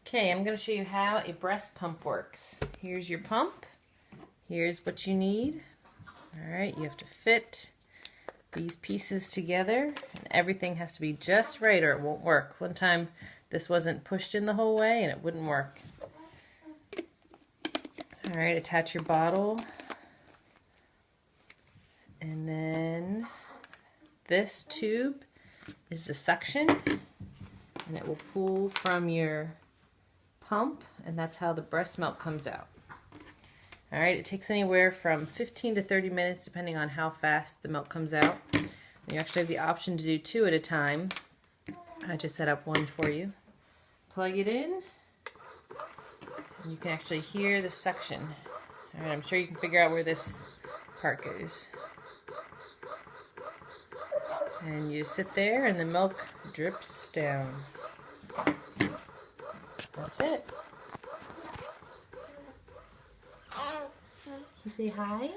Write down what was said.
Okay, I'm going to show you how a breast pump works. Here's your pump. Here's what you need. Alright, you have to fit these pieces together, and everything has to be just right or it won't work. One time this wasn't pushed in the whole way and it wouldn't work. Alright, attach your bottle, and then this tube is the suction, and it will pull from your pump, and that's how the breast milk comes out. Alright, it takes anywhere from 15 to 30 minutes depending on how fast the milk comes out. And you actually have the option to do 2 at a time. I just set up one for you. Plug it in, and you can actually hear the suction. Alright, I'm sure you can figure out where this part goes. And you sit there and the milk drips down. That's it. You say hi?